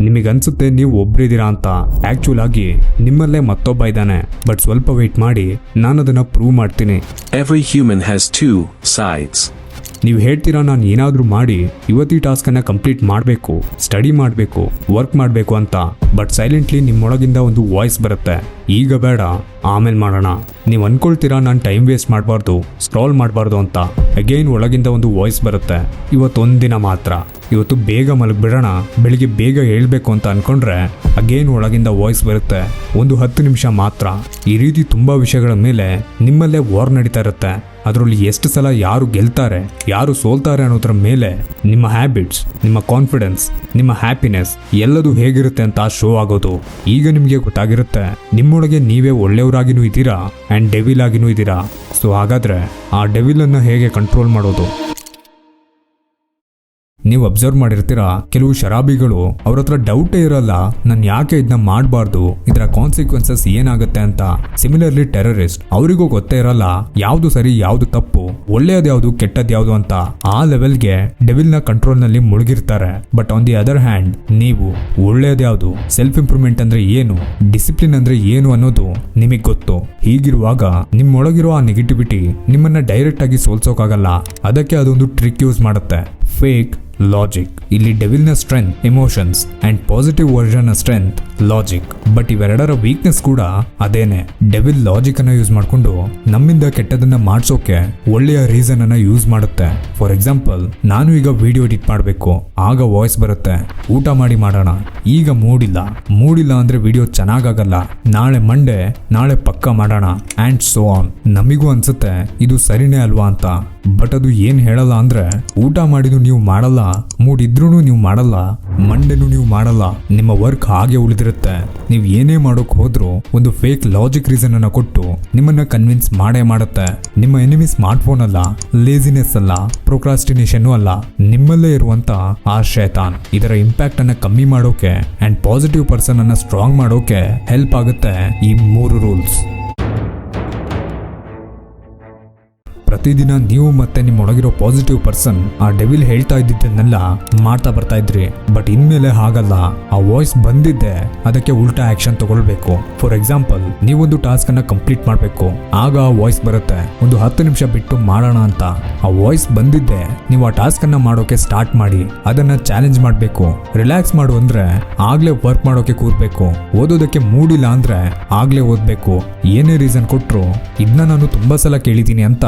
ನಿಮಗನ್ಸುತ್ತೆ ನೀವು ಒಬ್ರಿದ್ದೀರಾ ಅಂತ. ಆಕ್ಚುಲ್ ಆಗಿ ನಿಮ್ಮಲ್ಲೇ ಮತ್ತೊಬ್ಬ ಇದ್ದಾನೆ. ಬಟ್ ಸ್ವಲ್ಪ ವೇಟ್ ಮಾಡಿ, ನಾನು ಅದನ್ನ ಪ್ರೂವ್ ಮಾಡ್ತೀನಿ. Every human has two sides. ನೀವು ಹೇಳ್ತೀರಾ ನಾನು ಏನಾದರೂ ಮಾಡಿ ಇವತ್ತಿ ಟಾಸ್ಕನ್ನು ಕಂಪ್ಲೀಟ್ ಮಾಡಬೇಕು, ಸ್ಟಡಿ ಮಾಡಬೇಕು, ವರ್ಕ್ ಮಾಡಬೇಕು ಅಂತ. ಬಟ್ ಸೈಲೆಂಟ್ಲಿ ನಿಮ್ಮೊಳಗಿಂದ ಒಂದು ವಾಯ್ಸ್ ಬರುತ್ತೆ, ಈಗ ಬೇಡ ಆಮೇಲೆ ಮಾಡೋಣ. ನೀವು ಅನ್ಕೊಳ್ತೀರಾ ನಾನು ಟೈಮ್ ವೇಸ್ಟ್ ಮಾಡಬಾರ್ದು, ಸ್ಕ್ರಾಲ್ ಮಾಡಬಾರ್ದು ಅಂತ. ಅಗೈನ್ ಒಳಗಿಂದ ಒಂದು ವಾಯ್ಸ್ ಬರುತ್ತೆ, ಇವತ್ತೊಂದಿನ ಮಾತ್ರ, ಇವತ್ತು ಬೇಗ ಮಲಗಿಬಿಡೋಣ, ಬೆಳಿಗ್ಗೆ ಬೇಗ ಹೇಳ್ಬೇಕು ಅಂತ ಅನ್ಕೊಂಡ್ರೆ ಅಗೇನ್ ಒಳಗಿಂದ ವಾಯ್ಸ್ ಬರುತ್ತೆ, ಒಂದು 10 ನಿಮಿಷ ಮಾತ್ರ. ಈ ರೀತಿ ತುಂಬ ವಿಷಯಗಳ ಮೇಲೆ ನಿಮ್ಮಲ್ಲೇ ವಾರ್ ನಡೀತಾ ಇರುತ್ತೆ. ಅದರಲ್ಲಿ ಎಷ್ಟು ಸಲ ಯಾರು ಗೆಲ್ತಾರೆ ಯಾರು ಸೋಲ್ತಾರೆ ಅನ್ನೋದ್ರ ಮೇಲೆ ನಿಮ್ಮ ಹ್ಯಾಬಿಟ್ಸ್, ನಿಮ್ಮ ಕಾನ್ಫಿಡೆನ್ಸ್, ನಿಮ್ಮ ಹ್ಯಾಪಿನೆಸ್ ಎಲ್ಲದೂ ಹೇಗಿರುತ್ತೆ ಅಂತ ಶೋ ಆಗೋದು. ಈಗ ನಿಮಗೆ ಗೊತ್ತಾಗಿರುತ್ತೆ ನಿಮ್ಮೊಳಗೆ ನೀವೇ ಒಳ್ಳೆಯವರಾಗಿನೂ ಇದ್ದೀರಾ ಆ್ಯಂಡ್ ಡೆವಿಲ್ ಆಗಿನೂ ಇದ್ದೀರಾ. ಸೊ ಹಾಗಾದರೆ ಆ ಡೆವಿಲನ್ನು ಹೇಗೆ ಕಂಟ್ರೋಲ್ ಮಾಡೋದು? ನೀವು ಅಬ್ಸರ್ವ್ ಮಾಡಿರ್ತೀರಾ, ಕೆಲವು ಶರಾಬಿಗಳು ಅವ್ರ ಹತ್ರ ಡೌಟೇ ಇರಲ್ಲ ನಾನು ಯಾಕೆ ಇದನ್ನ ಮಾಡಬಾರ್ದು, ಇದರ ಕಾನ್ಸಿಕ್ವೆನ್ಸಸ್ ಏನಾಗುತ್ತೆ ಅಂತ. ಸಿಮಿಲರ್ಲಿ ಟೆರರಿಸ್ಟ್, ಅವರಿಗೂ ಗೊತ್ತೇ ಇರಲ್ಲ ಯಾವುದು ಸರಿ ಯಾವುದು ತಪ್ಪು, ಒಳ್ಳೆಯದು ಯಾವುದು ಕೆಟ್ಟದ್ದು ಯಾವುದು ಅಂತ. ಆ ಲೆವೆಲ್ಗೆ ಡೆವಿಲ್ನ ಕಂಟ್ರೋಲ್ನಲ್ಲಿ ಮುಳುಗಿರ್ತಾರೆ. But on the other hand ನೀವು ಒಳ್ಳೆಯದು ಯಾವುದು, ಸೆಲ್ಫ್ ಇಂಪ್ರೂವ್ಮೆಂಟ್ ಅಂದ್ರೆ ಏನು, ಡಿಸಿಪ್ಲಿನ್ ಅಂದ್ರೆ ಏನು ಅನ್ನೋದು ನಿಮಗೆ ಗೊತ್ತು. ಹೀಗಿರುವಾಗ ನಿಮ್ಮೊಳಗಿರೋ ಆ ನೆಗೆಟಿವಿಟಿ ನಿಮ್ಮನ್ನ ಡೈರೆಕ್ಟ್ ಆಗಿ ಸೋಲ್ಸೋಕಾಗಲ್ಲ. ಅದಕ್ಕೆ ಅದೊಂದು ಟ್ರಿಕ್ ಯೂಸ್ ಮಾಡುತ್ತೆ, ಫೇಕ್ ಲಾಜಿಕ್. ಇಲ್ಲಿ ಡೆವಿಲ್ನ strength emotions and positive version strength logic. But ಇವೆರಡರ ವೀಕ್ನೆಸ್ ಕೂಡ ಅದೇನೆ. ಡೆವಿಲ್ ಲಾಜಿಕ್ ಅನ್ನ ಯೂಸ್ ಮಾಡ್ಕೊಂಡು ನಮ್ಮಿಂದ ಕೆಟ್ಟದನ್ನ ಮಾಡ್ಸೋಕೆ ಒಳ್ಳೆಯ ರೀಸನ್ ಅನ್ನ ಯೂಸ್ ಮಾಡುತ್ತೆ. ಫಾರ್ ಎಕ್ಸಾಂಪಲ್, ನಾನು ಈಗ ವಿಡಿಯೋ ಎಡಿಟ್ ಮಾಡಬೇಕು, ಆಗ ವಾಯ್ಸ್ ಬರುತ್ತೆ, ಊಟ ಮಾಡಿ ಮಾಡೋಣ, ಈಗ ಮೂಡಿಲ್ಲ ಅಂದ್ರೆ ವಿಡಿಯೋ ಚೆನ್ನಾಗಾಗಲ್ಲ, ನಾಳೆ ಮಂಡೇ, ನಾಳೆ ಪಕ್ಕ ಮಾಡೋಣ ಅಂಡ್ ಸೋ ಆನ್. ನಮಿಗೂ ಅನ್ಸುತ್ತೆ ಇದು ಸರಿನೇ ಅಲ್ವಾ ಅಂತ. ಬಟ್ ಅದು ಏನ್ ಹೇಳಲ್ಲ ಅಂದ್ರೆ, ಊಟ ಮಾಡಿದ್ದು ನೀವು ಮಾಡಲ್ಲ, ಮೂಡ್ ಇದ್ರೂ ನೀವು ಮಾಡಲ್ಲ, ಮಂಡೆನೂ ನೀವು ಮಾಡಲ್ಲ, ನಿಮ್ಮ ವರ್ಕ್ ಹಾಗೆ ಉಳಿದಿರುತ್ತೆ. ನೀವು ಏನೇ ಮಾಡೋಕ್ ಹೋದ್ರೂ ಒಂದು ಫೇಕ್ ಲಾಜಿಕ್ ರೀಸನ್ ಅನ್ನ ಕೊಟ್ಟು ನಿಮ್ಮನ್ನ ಕನ್ವಿನ್ಸ್ ಮಾಡೇ ಮಾಡುತ್ತೆ. ನಿಮ್ಮ ಎನಿಮಿ ಸ್ಮಾರ್ಟ್ಫೋನ್ ಅಲ್ಲ, ಲೇಜಿನೆಸ್ ಅಲ್ಲ, ಪ್ರೊಕ್ರಾಸ್ಟಿನೇಷನ್ ಅಲ್ಲ, ನಿಮ್ಮಲ್ಲೇ ಇರುವಂತ ಆ ಶೈತಾನ್. ಇದರ ಇಂಪ್ಯಾಕ್ಟ್ ಅನ್ನ ಕಮ್ಮಿ ಮಾಡೋಕೆ ಅಂಡ್ ಪಾಸಿಟಿವ್ ಪರ್ಸನ್ ಅನ್ನ ಸ್ಟ್ರಾಂಗ್ ಮಾಡೋಕೆ ಹೆಲ್ಪ್ ಆಗುತ್ತೆ ಈ 3 ರೂಲ್ಸ್. ಪ್ರತಿದಿನ ನೀವು ಮತ್ತೆ ನಿಮ್ಮೊಳಗಿರೋ ಪಾಸಿಟಿವ್ ಪರ್ಸನ್ ಆ ಡೆವಿಲ್ ಹೇಳ್ತಾ ಇದ್ದಿದ್ದನ್ನೆಲ್ಲ ಮಾಡ್ತಾ ಬರ್ತಾ ಇದ್ರಿ. ಬಟ್ ಇನ್ಮೇಲೆ ಹಾಗಲ್ಲ. ಆ ವಾಯ್ಸ್ ಬಂದಿದ್ದೆ ಅದಕ್ಕೆ ಉಲ್ಟಾ ಆಕ್ಷನ್ ತಗೊಳ್ಬೇಕು. ಫಾರ್ ಎಕ್ಸಾಂಪಲ್, ನೀವೊಂದು ಟಾಸ್ಕ್ ಅನ್ನ ಕಂಪ್ಲೀಟ್ ಮಾಡಬೇಕು, ಆಗ ಆ ವಾಯ್ಸ್ ಬರುತ್ತೆ, ಒಂದು 10 ನಿಮಿಷ ಬಿಟ್ಟು ಮಾಡೋಣ ಅಂತ. ಆ ವಾಯ್ಸ್ ಬಂದಿದ್ದೆ ನೀವು ಆ ಟಾಸ್ಕ್ ಅನ್ನ ಮಾಡೋಕೆ ಸ್ಟಾರ್ಟ್ ಮಾಡಿ, ಅದನ್ನ ಚಾಲೆಂಜ್ ಮಾಡಬೇಕು. ರಿಲ್ಯಾಕ್ಸ್ ಮಾಡು ಅಂದ್ರೆ ಆಗ್ಲೇ ವರ್ಕ್ ಮಾಡೋಕೆ ಕೂರ್ಬೇಕು. ಓದೋದಕ್ಕೆ ಮೂಡಿಲ್ಲ ಅಂದ್ರೆ ಆಗ್ಲೇ ಓದ್ಬೇಕು. ಏನೇ ರೀಸನ್ ಕೊಟ್ರು ಇದನ್ನ ನಾನು ತುಂಬಾ ಸಲ ಕೇಳಿದ್ದೀನಿ ಅಂತ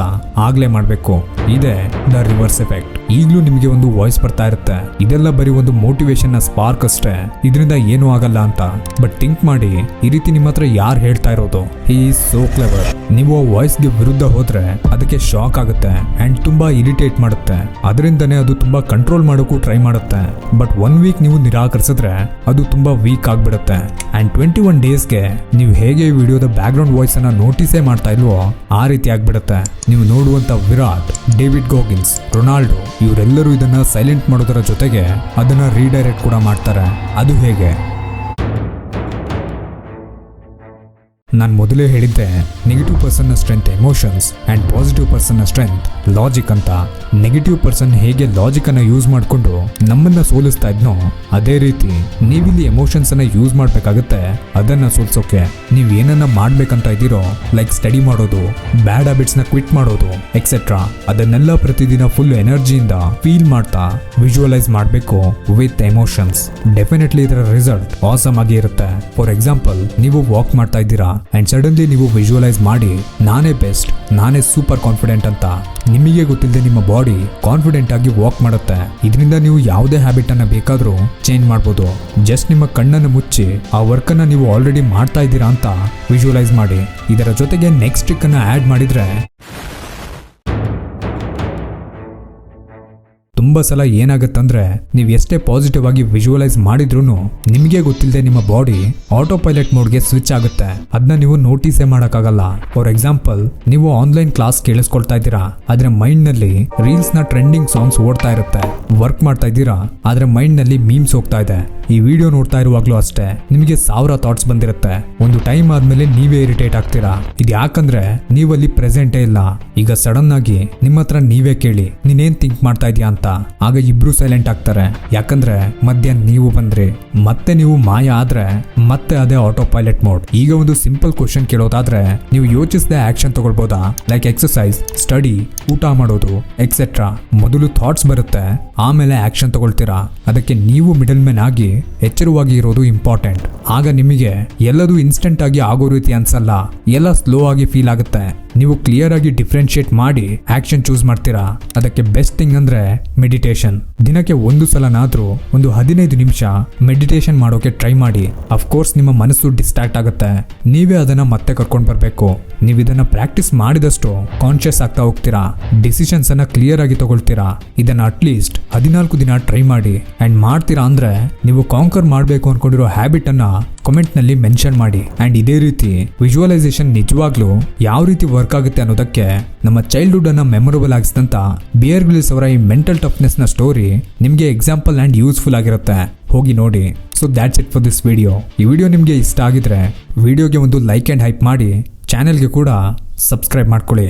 ಆಗ್ಲೇ ಮಾಡ್ಬೇಕು. ಇದೆ ದ ರಿವರ್ಸ್ ಎಫೆಕ್ಟ್. ಈಗಲೂ ನಿಮಗೆ ಒಂದು ವಾಯ್ಸ್ ಬರ್ತಾ ಇರುತ್ತೆ, ಇದೆಲ್ಲ ಬರೀ ಒಂದು ಮೋಟಿವೇಶನ್ ನ ಸ್ಪಾರ್ಕ್ ಅಷ್ಟೇ, ಇದರಿಂದ ಏನೂ ಆಗಲ್ಲ ಅಂತ. ಬಟ್ ಥಿಂಕ್ ಮಾಡಿ, ಈ ರೀತಿ ನಿಮ್ಮ ಹತ್ರ ಯಾರು ಹೇಳ್ತಾ ಇರೋದು, ಹಿ ಈಸ್ ಸೋ ಕ್ಲೆವರ್. ನೀವು ಆ ವಾಯ್ಸ್ಗೆ ವಿರುದ್ಧ ಹೋದ್ರೆ ಅದಕ್ಕೆ ಶಾಕ್ ಆಗುತ್ತೆ ಅಂಡ್ ತುಂಬಾ ಇರಿಟೇಟ್ ಮಾಡುತ್ತೆ. ಅದರಿಂದನೇ ಅದು ತುಂಬಾ ಕಂಟ್ರೋಲ್ ಮಾಡೋಕ್ಕೂ ಟ್ರೈ ಮಾಡುತ್ತೆ. ಬಟ್ 1 ವೀಕ್ ನೀವು ನಿರಾಕರಿಸಿದ್ರೆ ಅದು ತುಂಬಾ ವೀಕ್ ಆಗ್ಬಿಡುತ್ತೆ. ಅಂಡ್ 21 ಡೇಸ್ಗೆ ನೀವು ಹೇಗೆ ಈ ವಿಡಿಯೋದ ಬ್ಯಾಕ್ ಗ್ರೌಂಡ್ ವಾಯ್ಸ್ ಅನ್ನ ನೋಟಿಸೇ ಮಾಡ್ತಾ ಇಲ್ವೋ ಆ ರೀತಿ ಆಗ್ಬಿಡುತ್ತೆ. ನೀವು ನೋಡುವಂತ ವಿರಾಟ್, ಡೇವಿಡ್ ಗೋಗಿನ್ಸ್, ರೊನಾಲ್ಡೋ ಇವರೆಲ್ಲರೂ ಇದನ್ನ ಸೈಲೆಂಟ್ ಮಾಡೋದರ ಜೊತೆಗೆ ಅದನ್ನ ರೀಡೈರೆಕ್ಟ್ ಕೂಡ ಮಾಡ್ತಾರೆ. ಅದು ಹೇಗೆ? ನಾನು ಮೊದಲೇ ಹೇಳಿದ್ದೆ, ನೆಗೆಟಿವ್ ಪರ್ಸನ್ನ ಸ್ಟ್ರೆಂತ್ ಎಮೋಷನ್ಸ್ ಆ್ಯಂಡ್ ಪಾಸಿಟಿವ್ ಪರ್ಸನ್ನ ಸ್ಟ್ರೆಂತ್ ಲಾಜಿಕ್ ಅಂತ. ನೆಗೆಟಿವ್ ಪರ್ಸನ್ ಹೇಗೆ ಲಾಜಿಕ್ ಅನ್ನ ಯೂಸ್ ಮಾಡಿಕೊಂಡು ನಮ್ಮನ್ನ ಸೋಲಿಸ್ತಾ ಇದ್ನೋ ಅದೇ ರೀತಿ ನೀವಿಲ್ಲಿ ಎಮೋಷನ್ಸ್ ಅನ್ನ ಯೂಸ್ ಮಾಡಬೇಕಾಗುತ್ತೆ ಅದನ್ನ ಸೋಲ್ಸೋಕೆ. ನೀವು ಏನನ್ನ ಮಾಡ್ಬೇಕಂತ ಇದ್ದೀರೋ, ಲೈಕ್ ಸ್ಟಡಿ ಮಾಡೋದು, ಬ್ಯಾಡ್ ಹ್ಯಾಬಿಟ್ಸ್ನ ಕ್ವಿಟ್ ಮಾಡೋದು ಎಕ್ಸೆಟ್ರಾ, ಅದನ್ನೆಲ್ಲ ಪ್ರತಿದಿನ ಫುಲ್ ಎನರ್ಜಿಯಿಂದ ಫೀಲ್ ಮಾಡ್ತಾ ವಿಜುವಲೈಸ್ ಮಾಡಬೇಕು ವಿತ್ ಎಮೋಷನ್ಸ್. ಡೆಫಿನೆಟ್ಲಿ ಇದರ ರಿಸಲ್ಟ್ ಆಸಮ್ ಆಗಿ ಇರುತ್ತೆ. ಫಾರ್ ಎಕ್ಸಾಂಪಲ್, ನೀವು ವಾಕ್ ಮಾಡ್ತಾ ಇದ್ದೀರಾ ಅಂಡ್ ಸಡನ್ಲಿ ನೀವು ವಿಜುವಲೈಸ್ ಮಾಡಿ ನಾನೇ ಬೆಸ್ಟ್, ನಾನೇ ಸೂಪರ್ ಕಾನ್ಫಿಡೆಂಟ್ ಅಂತ. ನಿಮಗೆ ಗೊತ್ತಿಲ್ಲದೆ ನಿಮ್ಮ ಬಾಡಿ ಕಾನ್ಫಿಡೆಂಟ್ ಆಗಿ ವಾಕ್ ಮಾಡುತ್ತೆ. ಇದರಿಂದ ನೀವು ಯಾವುದೇ ಹ್ಯಾಬಿಟ್ ಅನ್ನ ಬೇಕಾದ್ರೂ ಚೇಂಜ್ ಮಾಡಬಹುದು. ಜಸ್ಟ್ ನಿಮ್ಮ ಕಣ್ಣನ್ನು ಮುಚ್ಚಿ ಆ ವರ್ಕ್ ಅನ್ನ ನೀವು ಆಲ್ರೆಡಿ ಮಾಡ್ತಾ ಇದ್ದೀರಾ ಅಂತ ವಿಜುವಲೈಸ್ ಮಾಡಿ. ಇದರ ಜೊತೆಗೆ ನೆಕ್ಸ್ಟ್ ಟ್ರಿಕ್ ಅನ್ನ ಆಡ್ ಮಾಡಿದ್ರೆ ತುಂಬಾ ಸಲ ಏನಾಗುತ್ತಂದ್ರೆ, ನೀವು ಎಷ್ಟೇ ಪಾಸಿಟಿವ್ ಆಗಿ ವಿಜುವಲೈಸ್ ಮಾಡಿದ್ರು ನಿಮಗೆ ಗೊತ್ತಿಲ್ಲದೆ ನಿಮ್ಮ ಬಾಡಿ ಆಟೋ ಪೈಲಟ್ ಮೋಡ್ಗೆ ಸ್ವಿಚ್ ಆಗುತ್ತೆ. ಅದನ್ನ ನೀವು ನೋಟಿಸೇ ಮಾಡೋಕ್ಕಾಗಲ್ಲ. ಫಾರ್ ಎಕ್ಸಾಂಪಲ್, ನೀವು ಆನ್ಲೈನ್ ಕ್ಲಾಸ್ ಕೇಳಿಸ್ಕೊಳ್ತಾ ಇದ್ದೀರಾ, ಆದ್ರೆ ಮೈಂಡ್ ನಲ್ಲಿ ರೀಲ್ಸ್ ನ ಟ್ರೆಂಡಿಂಗ್ ಸಾಂಗ್ಸ್ ಓಡ್ತಾ ಇರುತ್ತೆ. ವರ್ಕ್ ಮಾಡ್ತಾ ಇದ್ದೀರಾ, ಆದ್ರೆ ಮೈಂಡ್ ನಲ್ಲಿ ಮೀಮ್ಸ್ ಹೋಗ್ತಾ ಇದೆ. ಈ ವಿಡಿಯೋ ನೋಡ್ತಾ ಇರುವಾಗ್ಲೂ ಅಷ್ಟೇ ನಿಮಗೆ 1000 ಥಾಟ್ಸ್ ಬಂದಿರುತ್ತೆ. ಒಂದು ಟೈಮ್ ಆದ್ಮೇಲೆ ನೀವೇ ಇರಿಟೇಟ್ ಆಗ್ತೀರಾ. ಇದು ಯಾಕಂದ್ರೆ ನೀವಲ್ಲಿ ಪ್ರೆಸೆಂಟೇ ಇಲ್ಲ. ಈಗ ಸಡನ್ ಆಗಿ ನಿಮ್ಮ ಹತ್ರ ನೀವೇ ಕೇಳಿ, ನೀನೇನ್ ಥಿಂಕ್ ಮಾಡ್ತಾ ಇದೀಯಾ ಅಂತ. ಆಗ ಇಬ್ರು ಸೈಲೆಂಟ್ ಆಗ್ತಾರೆ. ಯಾಕಂದ್ರೆ ಮಧ್ಯ ನೀವು ಬಂದ್ರಿ, ಮತ್ತೆ ನೀವು ಮಾಯ ಆದ್ರೆ ಮತ್ತೆ ಅದೇ ಆಟೋ ಪೈಲಟ್ ಮೋಡ್. ಈಗ ಒಂದು ಸಿಂಪಲ್ ಕ್ವಶನ್ ಕೇಳೋದಾದ್ರೆ ನೀವು ಯೋಚಿಸದೆ ಆಕ್ಷನ್ ತಗೊಳ್ಬೋದಾ? ಲೈಕ್ ಎಕ್ಸರ್ಸೈಸ್, ಸ್ಟಡಿ, ಊಟ ಮಾಡೋದು ಎಕ್ಸೆಟ್ರಾ. ಮೊದಲು ಥಾಟ್ಸ್ ಬರುತ್ತೆ, ಆಮೇಲೆ ಆಕ್ಷನ್ ತಗೊಳ್ತೀರಾ. ಅದಕ್ಕೆ ನೀವು ಮಿಡಲ್ ಮ್ಯಾನ್ ಆಗಿ ಎಚ್ಚರವಾಗಿ ಇರೋದು ಇಂಪಾರ್ಟೆಂಟ್. ಆಗ ನಿಮಗೆ ಎಲ್ಲದೂ ಇನ್ಸ್ಟೆಂಟ್ ಆಗಿ ಆಗೋ ರೀತಿ ಅನ್ಸಲ್ಲ, ಎಲ್ಲ ಸ್ಲೋ ಆಗಿ ಫೀಲ್ ಆಗುತ್ತೆ. ನೀವು ಕ್ಲಿಯರ್ ಆಗಿ ಡಿಫ್ರೆನ್ಶಿಯೇಟ್ ಮಾಡಿ ಆಕ್ಷನ್ ಚೂಸ್ ಮಾಡ್ತೀರಾ. ಅದಕ್ಕೆ ಬೆಸ್ಟ್ ಥಿಂಗ್ ಅಂದ್ರೆ ಮೆಡಿಟೇಷನ್. ದಿನಕ್ಕೆ ಒಂದು ಸಲನಾದ್ರೂ ಒಂದು 15 ನಿಮಿಷ ಮೆಡಿಟೇಷನ್ ಮಾಡೋಕೆ ಟ್ರೈ ಮಾಡಿ. ಅಫ್ಕೋರ್ಸ್ ನಿಮ್ಮ ಮನಸ್ಸು ಡಿಸ್ಟ್ರಾಕ್ಟ್ ಆಗುತ್ತೆ, ನೀವೇ ಅದನ್ನ ಮತ್ತೆ ಕರ್ಕೊಂಡು ಬರ್ಬೇಕು. ನೀವು ಇದನ್ನ ಪ್ರಾಕ್ಟೀಸ್ ಮಾಡಿದಷ್ಟು ಕಾನ್ಶಿಯಸ್ ಆಗ್ತಾ ಹೋಗ್ತೀರಾ, ಡಿಸಿಷನ್ಸ್ ಅನ್ನ ಕ್ಲಿಯರ್ ಆಗಿ ತಗೊಳ್ತೀರಾ. ಇದನ್ನ ಅಟ್ಲೀಸ್ಟ್ 14 ದಿನ ಟ್ರೈ ಮಾಡಿ. ಅಂಡ್ ಮಾಡ್ತೀರಾ ಅಂದ್ರೆ ನೀವು ಕಾಂಕರ್ ಮಾಡಬೇಕು ಅನ್ಕೊಂಡಿರೋ ಹ್ಯಾಬಿಟ್ ಅನ್ನ ಕಮೆಂಟ್ ನಲ್ಲಿ ಮೆನ್ಷನ್ ಮಾಡಿ. ಅಂಡ್ ಇದೇ ರೀತಿ ವಿಜುವಲೈಸೇಷನ್ ನಿಜವಾಗ್ಲೂ ಯಾವ ರೀತಿ ವರ್ಕ್ ಆಗುತ್ತೆ ಅನ್ನೋದಕ್ಕೆ ನಮ್ಮ ಚೈಲ್ಡ್ಹುಡ್ ಅನ್ನ ಮೆಮೊರಬಲ್ ಆಗಿಸಿದಂತ ಬಿಯರ್ ಗ್ರಿಲ್ಸ್ ಅವರ ಈ ಮೆಂಟಲ್ ಟಫ್ನೆಸ್ ನ ಸ್ಟೋರಿ ನಿಮ್ಗೆ ಎಕ್ಸಾಂಪಲ್ ಅಂಡ್ ಯೂಸ್ಫುಲ್ ಆಗಿರುತ್ತೆ. ಹೋಗಿ ನೋಡಿ. So that's it for this video. ಈ ವಿಡಿಯೋ ನಿಮ್ಗೆ ಇಷ್ಟ ಆಗಿದ್ರೆ ವಿಡಿಯೋಗೆ ಒಂದು ಲೈಕ್ ಅಂಡ್ ಹೈಪ್ ಮಾಡಿ, ಚಾನೆಲ್ಗೆ ಕೂಡ ಸಬ್ಸ್ಕ್ರೈಬ್ ಮಾಡ್ಕೊಳ್ಳಿ.